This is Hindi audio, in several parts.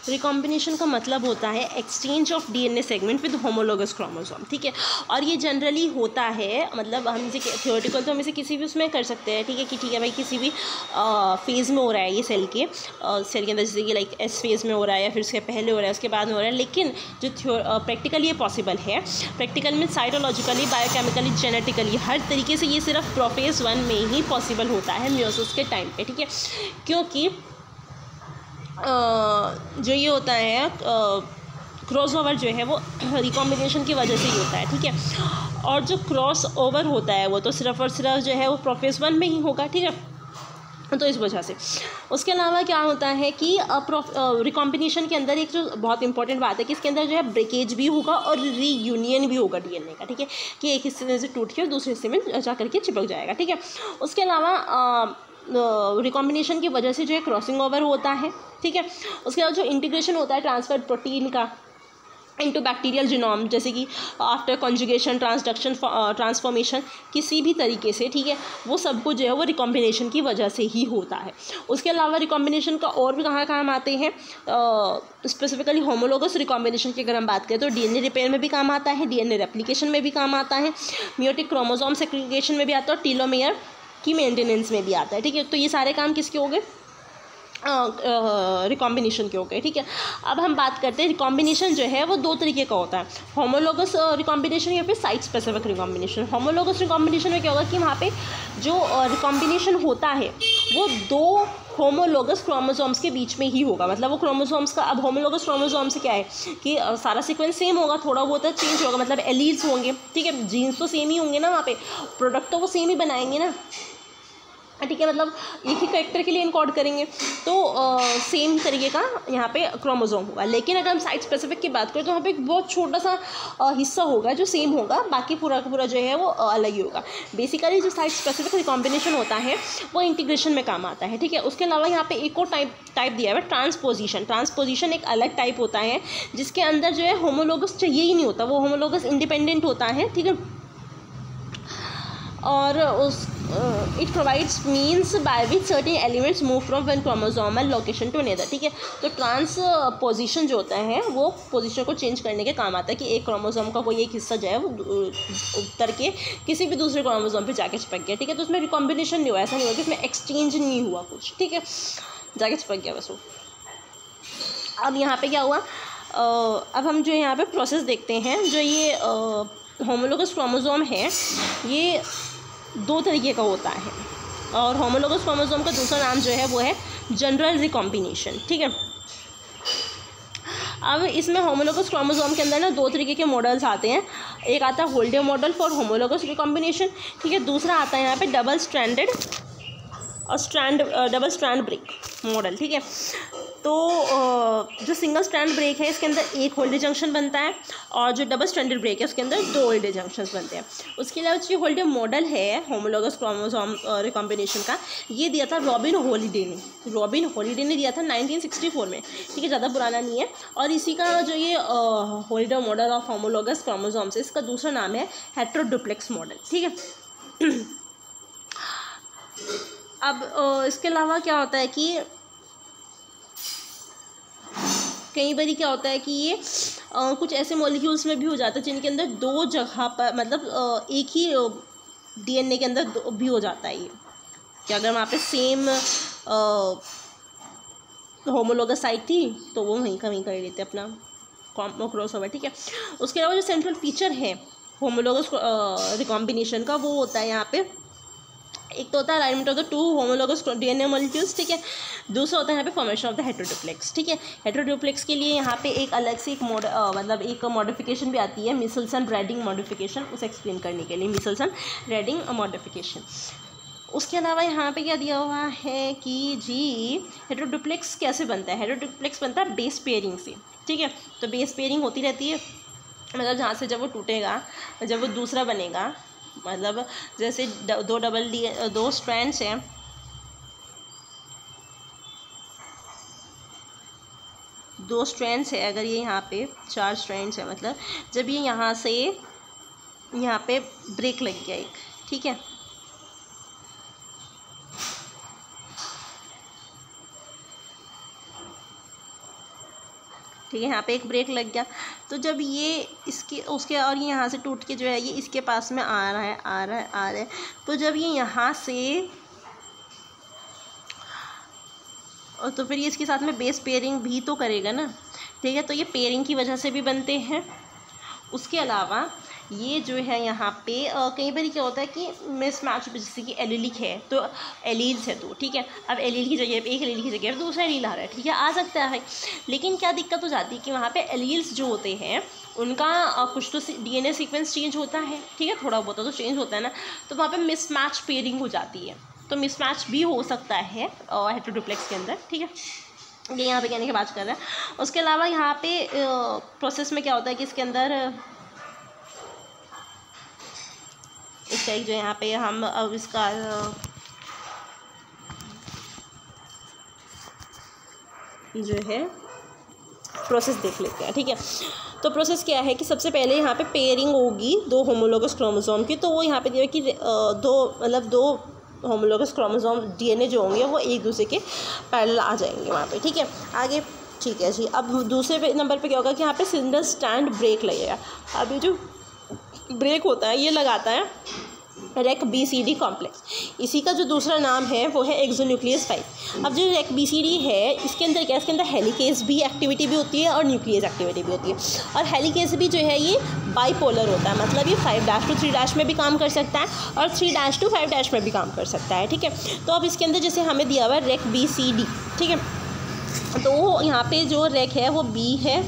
रिकॉम्बिनेशन का मतलब होता है exchange of DNA segment with homologous chromosome, ठीक है। और ये जनरली होता है, मतलब हम इसे थियोरेटिकल तो हम इसे किसी भी उसमें कर सकते हैं, ठीक है, कि ठीक है भाई किसी भी फेज़ में हो रहा है ये सेल के अंदर, जैसे कि लाइक एस फेज़ में हो रहा है या फिर उसके पहले हो रहा है उसके बाद में हो रहा है। लेकिन जो प्रैक्टिकली ये पॉसिबल है, प्रैक्टिकल में साइटोलॉजिकली, बायोकेमिकली, जेनेटिकली, हर तरीके से ये सिर्फ प्रोफेज 1 में ही पॉसिबल होता है मियोसिस के टाइम पे, ठीक है। क्योंकि जो ये होता है क्रॉस ओवर जो है वो रिकॉम्बिनेशन की वजह से ही होता है, ठीक है। और जो क्रॉस ओवर होता है वो तो सिर्फ और सिर्फ जो है वो प्रोफेज 1 में ही होगा, ठीक है। तो इस वजह से उसके अलावा क्या होता है कि रिकॉम्बिनेशन के अंदर एक जो बहुत इंपॉर्टेंट बात है कि इसके अंदर जो है ब्रेकेज भी होगा और रीयूनियन भी होगा डीएनए का, ठीक है, कि एक हिस्से से टूट के और दूसरे हिस्से में जा करके चिपक जाएगा, ठीक है। उसके अलावा रिकॉम्बिनेशन की वजह से जो है क्रॉसिंग ओवर होता है, ठीक है। उसके बाद जो इंटीग्रेशन होता है ट्रांसफर प्रोटीन का इनटू बैक्टीरियल जीनोम, जैसे कि आफ्टर कॉन्जुगेशन, ट्रांसडक्शन, ट्रांसफॉर्मेशन, किसी भी तरीके से, ठीक है, वो सब कुछ जो है वो रिकॉम्बिनेशन की वजह से ही होता है। उसके अलावा रिकॉम्बिनेशन का और भी कहाँ काम आते हैं, स्पेसिफिकली होमोलोगस रिकॉम्बिनेशन की अगर हम बात करें तो डीएनए रिपेयर में भी काम आता है, डीएनए रेप्लिकेशन में भी काम आता है, मियोटिक क्रोमोसोम सेग्रीगेशन में भी आता है और टीलोमेयर की मेंटेनेंस में भी आता है, ठीक है। तो ये सारे काम किसके हो गए, रिकॉम्बिनेशन के हो गए, ठीक है। अब हम बात करते हैं रिकॉम्बिनेशन जो है वो दो तरीके का होता है, होमोलोगस रिकॉम्बिनेशन या फिर site specific recombination. Homologous recombination में क्या होगा कि वहाँ पे जो रिकॉम्बिनेशन होता है वो दो होमोलोगस क्रोमोसोम्स के बीच में ही होगा, मतलब वो क्रोमोसोम्स का, अब होमोलोगस क्रोमोसोम से क्या है कि सारा सीक्वेंस सेम होगा, थोड़ा बहुत चेंज होगा, मतलब एलील्स होंगे, ठीक है, जीन्स तो सेम ही होंगे ना, वहाँ पे प्रोडक्ट तो वो सेम ही बनाएंगे ना, ठीक है, मतलब एक ही कैरेक्टर के लिए इनकोड करेंगे, तो सेम तरीके का यहाँ पे क्रोमोसोम होगा। लेकिन अगर हम साइट स्पेसिफिक की बात करें तो वहाँ पे एक बहुत छोटा सा हिस्सा होगा जो सेम होगा, बाकी पूरा का पूरा जो है वो अलग ही होगा। बेसिकली जो साइट स्पेसिफिक रिकॉम्बिनेशन होता है वो इंटीग्रेशन में काम आता है, ठीक है। उसके अलावा यहाँ पे एक और टाइप दिया है ट्रांसपोजिशन। ट्रांसपोजिशन एक अलग टाइप होता है जिसके अंदर जो है होमोलोगस चाहिए ही नहीं होता, वो होमोलोगस इंडिपेंडेंट होता है, ठीक है। और उस it provides means by which certain elements move from one chromosomal location to another, ठीक है। तो ट्रांसपोजिशन जो होता है वो पोजीशन को चेंज करने के काम आता है कि एक क्रोमोसोम का कोई एक हिस्सा जो है वो उतर के किसी भी दूसरे क्रोमोसोम पे जाके चिपक गया, ठीक है। तो उसमें रिकॉम्बिनेशन नहीं हुआ, ऐसा नहीं हुआ कि उसमें एक्सचेंज नहीं हुआ कुछ, ठीक है, जाके चिपक गया बस वो। अब यहाँ पे क्या हुआ, अब हम जो यहाँ पे प्रोसेस देखते हैं, जो ये होमोलोगस क्रोमोसोम है ये दो तरीके का होता है, और होमोलोगस क्रोमोसोम का दूसरा नाम जो है वो है जनरल रिकॉम्बिनेशन, ठीक है। अब इसमें होमोलोगस क्रोमोसोम के अंदर ना दो तरीके के मॉडल्स आते हैं, एक आता है होल्डे मॉडल फॉर होमोलोगस रिकॉम्बिनेशन, ठीक है, दूसरा आता है यहाँ पे डबल स्ट्रैंड ब्रेक मॉडल, ठीक है। तो जो सिंगल स्ट्रैंड ब्रेक है इसके अंदर एक होल्डे जंक्शन बनता है, और जो डबल स्ट्रैंडेड ब्रेक है उसके अंदर दो होल्डे जंक्शंस बनते हैं। उसके अलावा जो होल्डे मॉडल है होमोलोगस क्रोमोसोम रिकॉम्बिनेशन का, ये दिया था रॉबिन हॉलिडे ने दिया था 1964 में, ठीक है, ज़्यादा पुराना नहीं है। और इसी का जो ये होल्डे मॉडल ऑफ होमोलोगस क्रोमोसोम्स, इसका दूसरा नाम है हेटेरोडुप्लेक्स मॉडल, ठीक है। अब इसके अलावा क्या होता है कि कई बार क्या होता है कि ये कुछ ऐसे मॉलिक्यूल्स में भी हो जाता है जिनके अंदर दो जगह पर, मतलब एक ही डीएनए के अंदर भी हो जाता है ये, कि अगर वहाँ पे सेम होमोलोगस साइट थी तो वो वहीं का वहीं कर लेते अपना क्रॉसओवर, ठीक है। उसके अलावा जो सेंट्रल फीचर है होमोलोगस रिकॉम्बिनेशन का वो होता है यहाँ पे, एक तो होता है alignment of the two homologous DNA molecules, ठीक है, दूसरा होता है यहाँ पे फॉर्मेशन ऑफ द हेटेरोडुप्लेक्स, ठीक है। हेटेरोडुप्लेक्स के लिए यहाँ पे एक अलग से एक मॉडिफिकेशन भी आती है, मिचेल्सन रेडिंग मॉडिफिकेशन, उसे एक्सप्लेन करने के लिए मिचेल्सन रेडिंग मॉडिफिकेशन। उसके अलावा यहाँ पे क्या दिया हुआ है कि जी हेटेरोडुप्लेक्स कैसे बनता है, हेटेरोडुप्लेक्स बनता है बेस पेयरिंग से, ठीक है। तो बेस पेयरिंग होती रहती है, मतलब जहाँ से जब वो टूटेगा, जब वो दूसरा बनेगा, मतलब जैसे दो स्ट्रैंड्स हैं, अगर ये यहाँ पे 4 स्ट्रैंड्स है, मतलब जब ये यहाँ से यहाँ पे ब्रेक लग गया एक, ठीक है, ठीक है, यहाँ पे एक ब्रेक लग गया। तो जब ये इसके उसके और ये यहाँ से टूट के जो है ये इसके पास में आ रहा है, तो जब ये यहाँ से और तो फिर ये इसके साथ में बेस पेयरिंग भी तो करेगा ना, ठीक है। तो ये पेयरिंग की वजह से भी बनते हैं। उसके अलावा ये जो है यहाँ पे कई बार क्या होता है कि मिसमैच, जैसे कि एलीलिक है तो एलील्स है, तो ठीक है, अब एलील की जगह पे एक एलील की जगह पे दूसरा एलील आ रहा है, ठीक है, आ सकता है। लेकिन क्या दिक्कत हो जाती है कि वहाँ पे एलील्स जो होते हैं उनका कुछ तो डीएनए सीक्वेंस चेंज होता है, ठीक है, थोड़ा बहुत तो चेंज होता है ना, तो वहाँ पे मिसमैच पेयरिंग हो जाती है। तो मिसमैच भी हो सकता है हेटेरोडुप्लेक्स के अंदर, ठीक है, ये यहाँ पे कहने की बात कर रहे हैं। उसके अलावा यहाँ पे प्रोसेस में क्या होता है कि इसके अंदर इसका एक जो यहाँ पे हम अब इसका जो है प्रोसेस देख लेते हैं, ठीक है। तो प्रोसेस क्या है कि सबसे पहले यहाँ पे पेयरिंग होगी दो होमोलोगस क्रोमोसोम की। तो वो यहाँ पे दिया कि दो होमोलोगस क्रोमोसोम डीएनए जो होंगे वो एक दूसरे के पैरेलल आ जाएंगे वहाँ पे, ठीक है। आगे ठीक है जी। अब दूसरे नंबर पे क्या होगा कि यहाँ पे सिंगल स्टैंड ब्रेक लगेगा। अब ये जो ब्रेक होता है ये लगाता है रेक BCD कॉम्प्लेक्स। इसी का जो दूसरा नाम है वो है एक्सोन्यूक्लियस 5। अब जो रेक BCD है इसके अंदर क्या, इसके अंदर हेलिकेज भी एक्टिविटी भी होती है और न्यूक्लियस एक्टिविटी भी होती है। और हेलिकेज भी जो है ये बाईपोलर होता है, मतलब ये 5' to 3' में भी काम कर सकता है और 3' to 5' में भी काम कर सकता है, ठीक है। तो अब इसके अंदर जैसे हमें दिया हुआ है रेक BCD, ठीक है, तो यहाँ पे जो रेक है वो B है,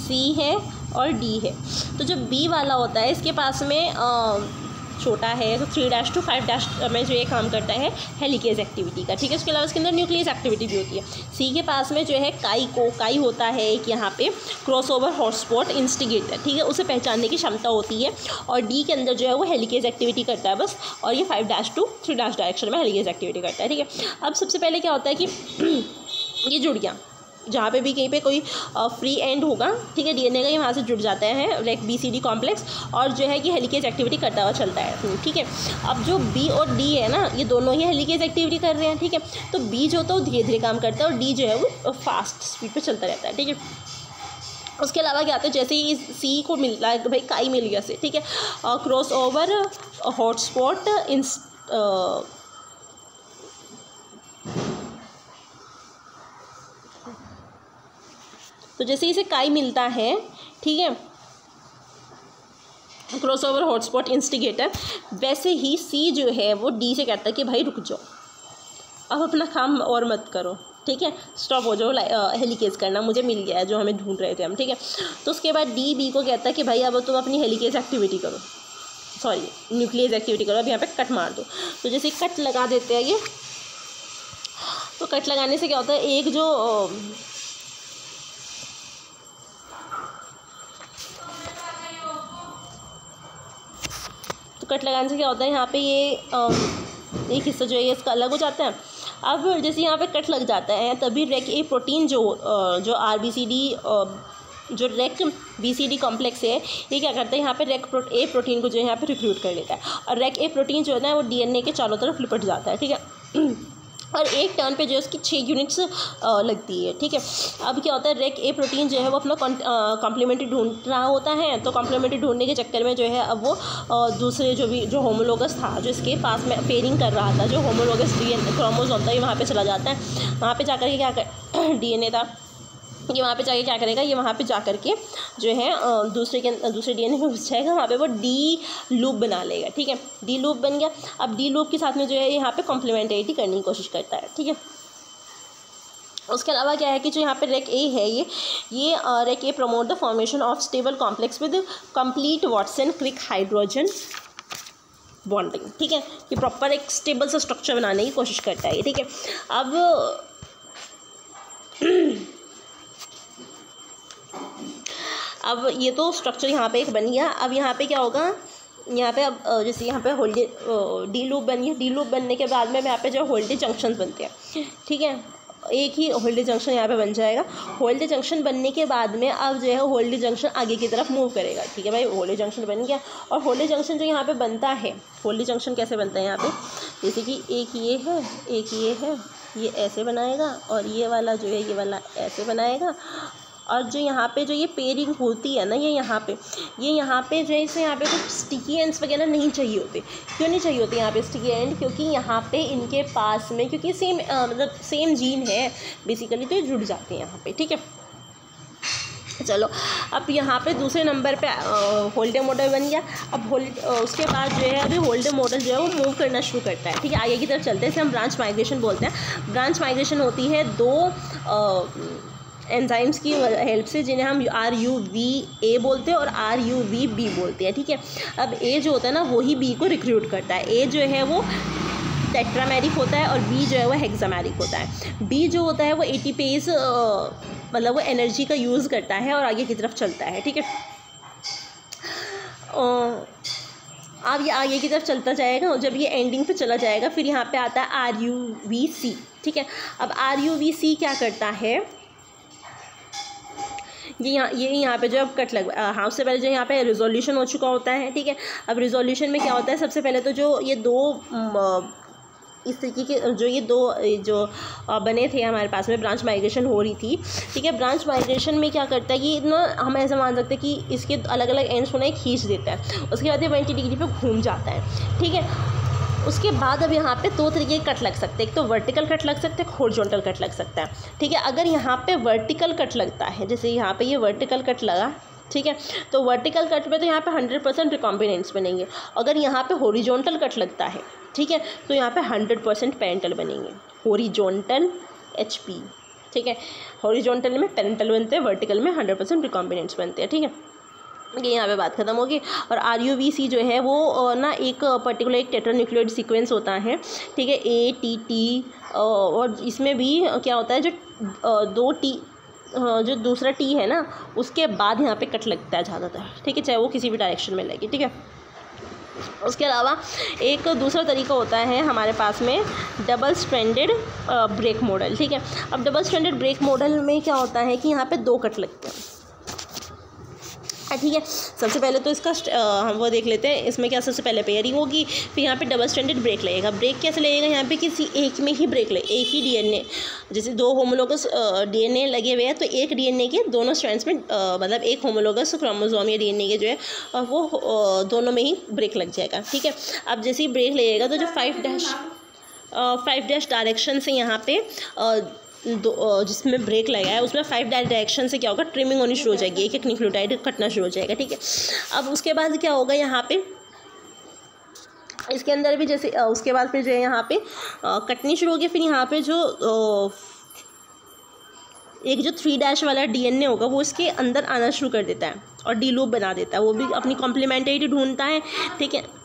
C है और D है। तो जो B वाला होता है इसके पास में छोटा है, तो 3' to 5' में जो ये काम करता है हेलिकेज एक्टिविटी का, ठीक है। उसके अलावा इसके अंदर न्यूक्लियस एक्टिविटी भी होती है। C के पास में जो है काई होता है एक यहाँ पे क्रॉसओवर हॉटस्पॉट इंस्टिगेटर, ठीक है, उसे पहचानने की क्षमता होती है। और D के अंदर जो है वो हेलिकेज एक्टिविटी करता है बस, और ये 5' to 3' डायरेक्शन में हेलिकेज एक्टिविटी करता है, ठीक है। अब सबसे पहले क्या होता है कि ये जुड़ गया, जहाँ पे भी कहीं पे कोई फ्री एंड होगा, ठीक है, डीएनए का, ये वहाँ से जुड़ जाता है रेक BCD कॉम्प्लेक्स और जो है कि हेलिकेज एक्टिविटी करता हुआ चलता है, ठीक है। अब जो B और D है ना, ये दोनों ही हेलिकेज एक्टिविटी कर रहे हैं, ठीक है। तो B जो होता है वो धीरे धीरे काम करता है और D जो है वो फास्ट स्पीड पे चलता रहता है, ठीक है। उसके अलावा क्या होता है, जैसे ही C को मिल रहा है, भाई काई मिल गया से, ठीक है, क्रॉस ओवर हॉटस्पॉट तो जैसे इसे काई मिलता है, ठीक है, क्रॉसओवर हॉटस्पॉट इंस्टिगेटर, वैसे ही C जो है वो D से कहता है कि भाई रुक जाओ, अब अपना काम और मत करो, ठीक है, स्टॉप हो जाओ हेलिकेज करना, मुझे मिल गया है जो हमें ढूंढ रहे थे हम, ठीक है। तो उसके बाद D B को कहता है कि भाई अब तुम अपनी हेलिकेज एक्टिविटी करो, सॉरी न्यूक्लियस एक्टिविटी करो, अब यहाँ पे कट मार दो। तो जैसे कट लगा देते हैं ये, तो कट लगाने से क्या होता है, एक जो कट लगाने से क्या होता है, यहाँ पे ये एक हिस्सा जो है इसका अलग हो जाता है। अब जैसे यहाँ पे कट लग जाता है तभी रेक ए प्रोटीन जो RBCD जो रेक BCD कॉम्प्लेक्स है ये क्या करता है, यहाँ पे रेक ए प्रोटीन को जो है यहाँ पे रिक्रूट कर लेता है और रेक ए प्रोटीन जो है ना वो DNA के चारों तरफ लिपट जाता है, ठीक है। और एक टर्न पे जो है उसकी 6 यूनिट्स लगती है, ठीक है। अब क्या होता है, रेक ए प्रोटीन जो है वो अपना कॉम्प्लीमेंट्री ढूंढ रहा होता है, तो कॉम्प्लीमेंट्री ढूंढने के चक्कर में जो है अब वो दूसरे जो होमोलोगस था जो इसके पास में पेयरिंग कर रहा था, जो होमोलोगस DNA क्रोमोसोम था, ये वहाँ पे चला जाता है। वहाँ पे जाकर के क्या कर DNA था ये वहाँ पे जाके क्या करेगा, ये वहाँ पे जा कर के जो है दूसरे DNA में घुस जाएगा, वहाँ पे वो D लूप बना लेगा, ठीक है। D लूप बन गया। अब D लूप के साथ में जो है यहाँ पे कॉम्प्लीमेंटरिटी करने की कोशिश करता है, ठीक है। उसके अलावा क्या है कि जो यहाँ पे रेक ए है ये RecA promote the formation of stable complex with complete Watson Crick hydrogen bonding, ठीक है, कि प्रॉपर एक स्टेबल सा स्ट्रक्चर बनाने की कोशिश करता है, ठीक है। अब ये तो स्ट्रक्चर यहाँ पे एक बन गया। अब यहाँ पे क्या होगा, यहाँ पे अब जैसे यहाँ पे होल्डे D लूप बन गया। D लूप बनने के बाद में यहाँ पे जो होल्डे जंक्शन बनते हैं, ठीक है, एक ही होल्डे जंक्शन यहाँ पे बन जाएगा। होल्डे जंक्शन बनने के बाद में अब जो है होल्डे जंक्शन आगे की तरफ मूव करेगा, ठीक है भाई। होल्डे जंक्शन बन गया और होल्डे जंक्शन जो यहाँ पे बनता है, होल्डे जंक्शन कैसे बनता है यहाँ पे, जैसे कि एक ये है, एक ये है, ये ऐसे बनाएगा और ये वाला जो है ये वाला ऐसे बनाएगा। और जो यहाँ पे जो ये पेयरिंग होती है ना, ये यहाँ पे जो है इसे यहाँ पे कुछ स्टिकी एंड्स वगैरह नहीं चाहिए होते। क्यों नहीं चाहिए होते यहाँ पे स्टिकी एंड? क्योंकि यहाँ पे इनके पास में क्योंकि सेम मतलब सेम जीन है बेसिकली, तो ये जुड़ जाते हैं यहाँ पे, ठीक है। चलो अब यहाँ पे दूसरे नंबर पे होल्डे मॉडल बन गया। अब उसके बाद जो है अभी होल्डे मॉडल जो है वो मूव करना शुरू करता है, ठीक है। आगे की तरफ चलते हैं, इसे हम ब्रांच माइग्रेशन बोलते हैं। ब्रांच माइग्रेशन होती है दो एंजाइम्स की हेल्प से, जिन्हें हम RUVA बोलते हैं और RUVB बोलते हैं, ठीक है। अब A जो होता है ना वही B को रिक्रूट करता है। A जो है वो टेट्रामेरिक होता है और B जो है वो हेक्सामेरिक होता है। B जो होता है वो एटीपेज मतलब वो एनर्जी का यूज़ करता है और आगे की तरफ चलता है, ठीक है। अब ये आगे की तरफ चलता जाएगा और जब ये एंडिंग पे चला जाएगा फिर यहाँ पे आता है RUVC, ठीक है। अब RUVC क्या करता है, ये यहाँ पे जो अब कट लग हाँ उससे पहले जो यहाँ पे रिजोल्यूशन हो चुका होता है, ठीक है। अब रिजोल्यूशन में क्या होता है, सबसे पहले तो जो ये दो इस तरीके के जो बने थे हमारे पास में, ब्रांच माइग्रेशन हो रही थी, ठीक है। ब्रांच माइग्रेशन में क्या करता है कि ना हम ऐसा मान सकते हैं कि इसके अलग अलग एंड्स को ना खींच देता है, उसके बाद ये 180 डिग्री पे घूम जाता है, ठीक है। उसके बाद अब यहाँ पे दो तरीके के कट लग सकते हैं, एक तो वर्टिकल कट लग सकता है, एक हॉरिजॉन्टल कट लग सकता है, ठीक है। अगर यहाँ पे वर्टिकल कट लगता है, जैसे यहाँ पे ये वर्टिकल कट लगा, ठीक है, तो वर्टिकल कट में तो यहाँ पे 100% रिकॉम्बिनेंट्स बनेंगे। अगर यहाँ पे हॉरिजॉन्टल कट लगता है, ठीक है, तो यहाँ पे 100% पेरेंटल बनेंगे, हॉरिजॉन्टल HP, ठीक है। हॉरिजॉन्टल में पेरेंटल बनते हैं, वर्टिकल में 100% रिकॉम्बिनेंट्स बनते हैं, ठीक है। ये यहाँ पे बात खत्म होगी। और RUVC जो है वो ना एक पर्टिकुलर एक टेट्रान्यूक्लियोइड सीक्वेंस होता है, ठीक है, ATT। और इसमें भी क्या होता है, जो जो दूसरा T है ना उसके बाद यहाँ पे कट लगता है ज़्यादातर, ठीक है, चाहे वो किसी भी डायरेक्शन में लगे, ठीक है। उसके अलावा एक दूसरा तरीका होता है हमारे पास में डबल स्ट्रैंडेड ब्रेक मॉडल, ठीक है। अब डबल स्ट्रैंडेड ब्रेक मॉडल में क्या होता है कि यहाँ पे दो कट लगते हैं, ठीक है। सबसे पहले तो इसका हम वो देख लेते हैं, इसमें क्या सबसे पहले पेयरिंग होगी, फिर यहाँ पे डबल स्ट्रैंडेड ब्रेक लगेगा। ब्रेक कैसे लगेगा, यहाँ पे किसी एक में ही ब्रेक लगे, एक ही DNA, जैसे दो होमोलोगस DNA लगे हुए हैं तो एक DNA के दोनों स्ट्रैंड्स में मतलब एक होमोलोगस क्रोमोसोम या DNA के जो है वो दोनों में ही ब्रेक लग जाएगा, ठीक है। अब जैसे ही ब्रेक लगेगा तो जो 5' डायरेक्शन से यहाँ पे जिसमें ब्रेक लगा है उसमें 5 डायरेक्शन से क्या होगा, ट्रिमिंग होनी शुरू हो जाएगी, एक एक न्यूक्लियोटाइड कटना शुरू हो जाएगा, ठीक है। अब उसके बाद क्या होगा, यहाँ पे इसके अंदर भी जैसे उसके बाद फिर जो है यहाँ पे कटनी शुरू होगी। फिर यहाँ पे जो एक जो 3' वाला DNA होगा वो इसके अंदर आना शुरू कर देता है और डी लूप बना देता है, वो भी अपनी कॉम्प्लीमेंट्री ढूंढता है, ठीक है।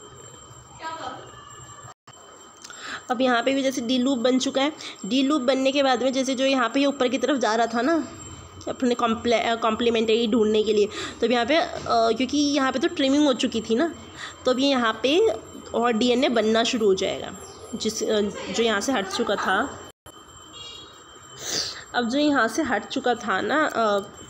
अब यहाँ पे भी जैसे डी लूप बन चुका है, डी लूप बनने के बाद में जैसे जो यहाँ पे ऊपर की तरफ जा रहा था ना अपने कॉम्प्लीमेंट्री ढूंढने के लिए, तो यहाँ पे क्योंकि यहाँ पे तो ट्रिमिंग हो चुकी थी ना, तो अब ये यहाँ पे और DNA बनना शुरू हो जाएगा जो यहाँ से हट चुका था। अब जो यहाँ से हट चुका था ना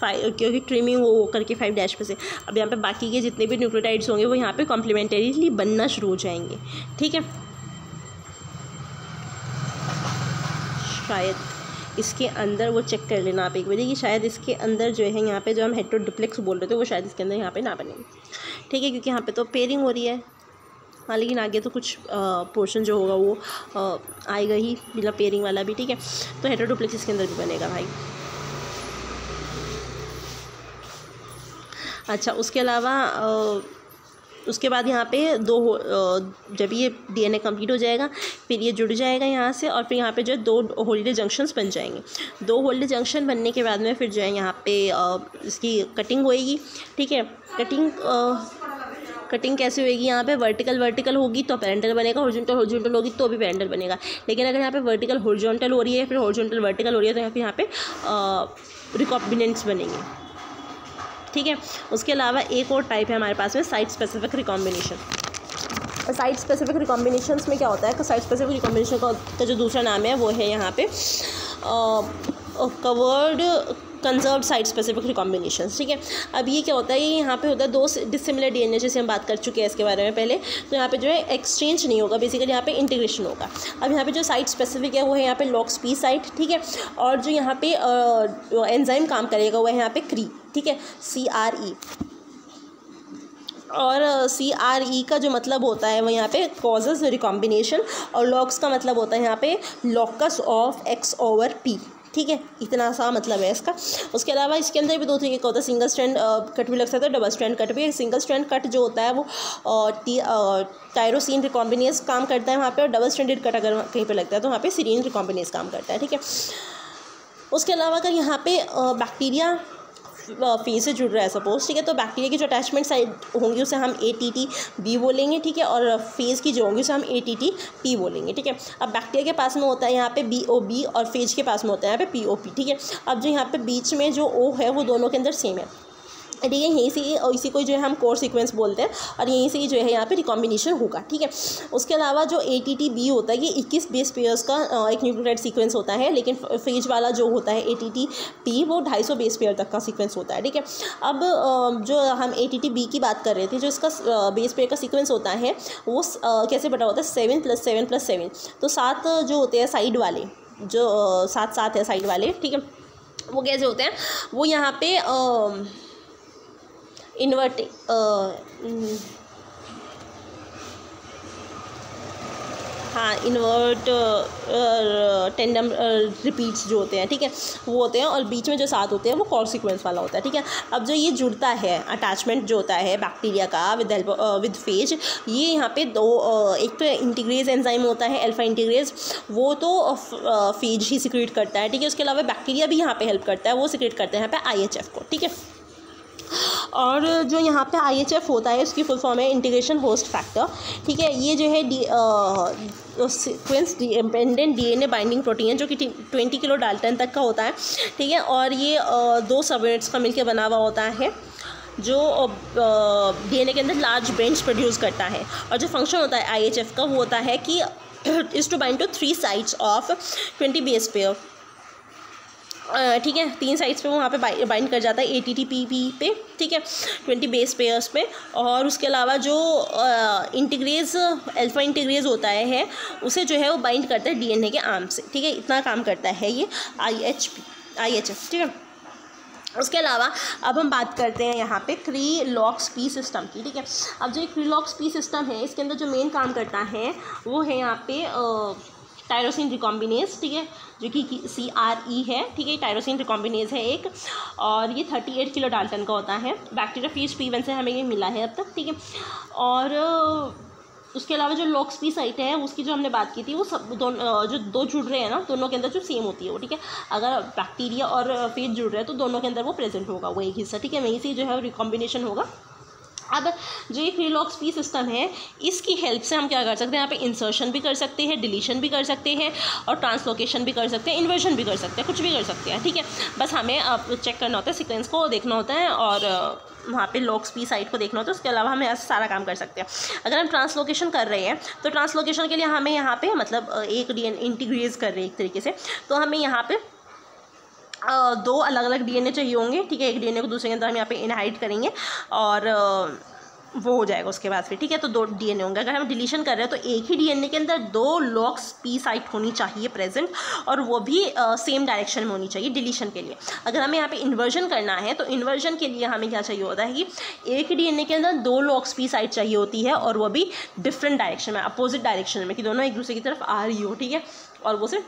क्योंकि ट्रिमिंग वो करके 5' पे से, अब यहाँ पे बाकी के जितने भी न्यूक्लियोटाइड्स होंगे वो यहाँ पे कॉम्प्लीमेंटरीली बनना शुरू हो जाएंगे, ठीक है। शायद इसके अंदर वो चेक कर लेना आप एक बार कि शायद इसके अंदर जो है यहाँ पे जो हम हेटेरोडुप्लेक्स बोल रहे थे वो शायद इसके अंदर यहाँ पे ना बने, ठीक है, क्योंकि यहाँ पे तो पेयरिंग हो रही है। हाँ लेकिन आगे तो कुछ पोर्शन जो होगा वो आएगा ही बिना पेयरिंग वाला भी, ठीक है। तो हेटेरोडुप्लेक्स इसके अंदर भी बनेगा भाई। अच्छा उसके अलावा उसके बाद यहाँ पे जब ये DNA कंप्लीट हो जाएगा फिर ये जुड़ जाएगा यहाँ से, और फिर यहाँ पे जो है 2 होल्डे जंक्शंस बन जाएंगे। 2 होल्डे जंक्शन बनने के बाद में फिर जो है यहाँ पे इसकी कटिंग होएगी, ठीक है। कटिंग कैसे होएगी, यहाँ पे वर्टिकल होगी तो पेरेंटल बनेगा, हॉरिजॉन्टल होगी तो भी पेरेंटल बनेगा। लेकिन अगर यहाँ पे वर्टिकल हॉरिजॉन्टल हो रही है फिर हॉरिजॉन्टल वर्टिकल हो रही है तो यहाँ पे रिकॉम्बिनेंट्स बनेंगे, ठीक है। उसके अलावा एक और टाइप है हमारे पास में site specific recombination. Site specific recombinations में क्या होता है कि साइट स्पेसिफिक रिकॉम्बिनेशन का जो दूसरा नाम है वो है यहाँ पे covered conserved site specific recombination, ठीक है। अब ये क्या होता है, ये यहाँ पे होता है दो डिसिमिलर डीएनए, जैसे हम बात कर चुके हैं इसके बारे में पहले। तो यहाँ पे जो है एक्सचेंज नहीं होगा, बेसिकली यहाँ पे इंटीग्रेशन होगा। अब यहाँ पे जो साइट स्पेसिफिक है वो है यहाँ पे LOXP साइट, ठीक है। और जो यहाँ पे एंजाइम काम करेगा वो है यहाँ पे CRE, ठीक है, CRE। और CRE का जो मतलब होता है वो यहाँ पे कॉजेज रिकॉम्बिनेशन, और लॉक्स का मतलब होता है यहाँ पे लॉकस ऑफ X/P, ठीक है। इतना सा मतलब है इसका। उसके अलावा इसके अंदर भी दो तरीके का होता है, सिंगल स्ट्रैंड कट भी लग सकता है, डबल स्ट्रैंड कट भी। सिंगल स्ट्रैंड कट जो होता है वो टायरोसिन रिकॉम्बिनेज काम करता है वहाँ पे, और डबल स्ट्रैंडेड कट अगर कहीं पे लगता है तो वहाँ पे सीरीन रिकॉम्बिनेज काम करता है, ठीक है। उसके अलावा अगर यहाँ पे बैक्टीरिया फेज से जुड़ रहा है सपोज, ठीक है, तो बैक्टीरिया की जो अटैचमेंट साइड होंगी उसे हम ATTB बोलेंगे, ठीक है, और फेज की जो होंगी उसे हम ATTP बोलेंगे, ठीक है। अब बैक्टीरिया के पास में होता है यहाँ पे BOB, और फेज के पास में होता है यहाँ पे POP, ठीक है। अब जो यहाँ पे बीच में जो O है वो दोनों के अंदर सेम है, ठीक है। यहीं से इसी को जो है हम कोर सीक्वेंस बोलते हैं, और यहीं से जो है यहाँ पे रिकॉम्बिनेशन होगा, ठीक है। उसके अलावा जो ATTB होता है ये 21 बेस पेयर्स का एक न्यूक्लियोटाइड सीक्वेंस होता है, लेकिन फेज वाला जो होता है ATTP वो 250 बेस पेयर तक का सीक्वेंस होता है, ठीक है। अब जो हम ATTB की बात कर रहे थे, जो इसका बेस पेयर का सीक्वेंस होता है वो कैसे बटा होता है, 7 + 7 + 7, तो 7 जो होते हैं साइड वाले, जो 7 है साइड वाले, ठीक है, वो कैसे होते हैं, वो यहाँ पे इन्वर्टिंग इन्वर्ट टेंडम रिपीट्स जो होते हैं, ठीक है, वो होते हैं, और बीच में जो 7 होते हैं वो कोर सीक्वेंस वाला होता है, ठीक है। अब जो ये जुड़ता है अटैचमेंट जो होता है बैक्टीरिया का विद फेज, ये यहाँ पे दो, एक तो इंटीग्रेज एंजाइम होता है अल्फा इंटीग्रेज, वो तो फेज ही सिक्रेट करता है, ठीक है। उसके अलावा बैक्टीरिया भी यहाँ पे हेल्प करता है, वो सिक्रेट करते हैं यहाँ पे IHF को, ठीक है। और जो यहाँ पे IHF होता है उसकी फुल फॉर्म है इंटीग्रेशन होस्ट फैक्टर, ठीक है। ये जो है sequence dependent DNA binding protein है, जो कि 20 किलो डाल्टन तक का होता है, ठीक है। और ये 2 सबयूनिट्स का मिलकर बना हुआ होता है, जो DNA के अंदर लार्ज बेंच प्रोड्यूस करता है। और जो फंक्शन होता है IHF का वो होता है कि is to bind to 3 sites of 20 base pair, ठीक है, 3 साइड्स पे वो वहाँ पे बाइंड कर जाता है ATTP पे, ठीक है, 20 बेस पेयर्स पे। और उसके अलावा जो इंटीग्रेज अल्फा इंटीग्रेज होता है उसे जो है वो बाइंड करता है DNA के आर्म से, ठीक है। इतना काम करता है ये IHF, ठीक है। उसके अलावा अब हम बात करते हैं यहाँ पे CRE-LOXP सिस्टम की, ठीक है। अब जो CRE-LOXP सिस्टम है इसके अंदर जो मेन काम करता है वो है यहाँ पे टायरोसिन रिकॉम्बिनेज, ठीक है, जो कि CRE है, ठीक है। टायरोसिन रिकॉम्बिनेज है एक, और ये 38 किलो डाल्टन का होता है। बैक्टीरिया फेज P1 से हमें ये मिला है अब तक, ठीक है। और उसके अलावा जो LOXP साइट है उसकी जो हमने बात की थी वो सब जो 2 जुड़ रहे हैं ना, दोनों के अंदर जो सेम होती है वो, ठीक है। अगर बैक्टीरिया और फेज जुड़ रहे हैं तो दोनों के अंदर वो प्रेजेंट होगा, वो एक हिस्सा, ठीक है, वहीं से जो है रिकॉम्बिनेशन होगा। अब जो ये CRE-LOXP सिस्टम है इसकी हेल्प से हम क्या कर सकते हैं, यहाँ पे इंसर्शन भी कर सकते हैं, डिलीशन भी कर सकते हैं, और ट्रांसलोकेशन भी कर सकते हैं, इन्वर्जन भी कर सकते हैं, कुछ भी कर सकते हैं, ठीक है। बस हमें चेक करना होता है, सीक्वेंस को देखना होता है, और वहाँ पे LOXP साइट को देखना होता है। उसके अलावा हम ऐसा सारा काम कर सकते हैं। अगर हम ट्रांसलोकेशन कर रहे हैं तो ट्रांसलोकेशन के लिए हमें यहाँ पे मतलब एक DNA इंटीग्रेज कर रहे हैं एक तरीके से, तो हमें यहाँ पे 2 अलग अलग DNA चाहिए होंगे, ठीक है। एक DNA को दूसरे के अंदर हम यहाँ पे इनहाइट करेंगे और वो हो जाएगा उसके बाद फिर, ठीक है। तो 2 DNA होंगे। अगर हम डिलीशन कर रहे हैं तो एक ही DNA के अंदर 2 LOXP साइट होनी चाहिए प्रेजेंट, और वो भी सेम डायरेक्शन में होनी चाहिए डिलीशन के लिए। अगर हमें यहाँ पे इन्वर्जन करना है तो इन्वर्जन के लिए हमें क्या चाहिए होता है कि एक ही DNA के अंदर 2 LOXP साइट चाहिए होती है, और वो भी डिफरेंट डायरेक्शन में, अपोजिट डायरेक्शन में, कि दोनों एक दूसरे की तरफ आ रही हो, ठीक है। और वो सिर्फ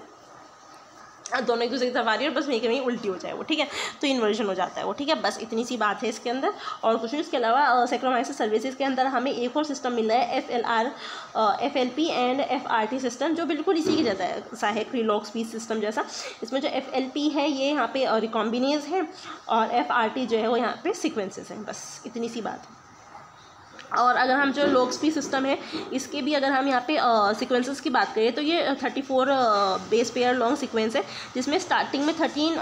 दोनों एक दूसरे की तरफ आ रही है और बस वहीं के वहीं उल्टी हो जाए वो, ठीक है, तो इन्वर्जन हो जाता है वो, ठीक है। बस इतनी सी बात है इसके अंदर, और कुछ नहीं। इसके अलावा सैक्रोमाइसिस सर्विसेज के अंदर हमें एक और सिस्टम मिल रहा है FLP एंड FRT सिस्टम, जो बिल्कुल इसी के जैसा है CRE-LOXP सिस्टम जैसा। इसमें जो FLP है ये यहाँ पे रिकॉम्बिनेज है, और FRT जो है वो यहाँ पे सीक्वेंसेस हैं, बस इतनी सी बात है। और अगर हम जो LOXP सिस्टम है इसके भी अगर हम यहाँ पे सीक्वेंसेस की बात करें तो ये 34 बेस पेयर लॉन्ग सीक्वेंस है, जिसमें स्टार्टिंग में 13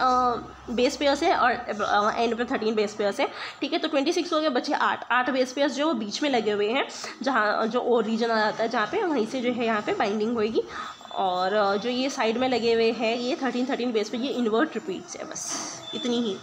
बेस पेयर्स है और एंड में 13 बेस पेयर्स है, ठीक है। तो 26 हो गए, बचे 8 बेस पेयर्स जो बीच में लगे हुए हैं, जहाँ जो और रीजन आ जाता है जहाँ पे, वहीं से जो है यहाँ पे बाइंडिंग होएगी। और जो ये साइड में लगे हुए हैं ये 13 13 बेस पे ये इन्वर्ट रिपीट्स है, बस इतनी ही।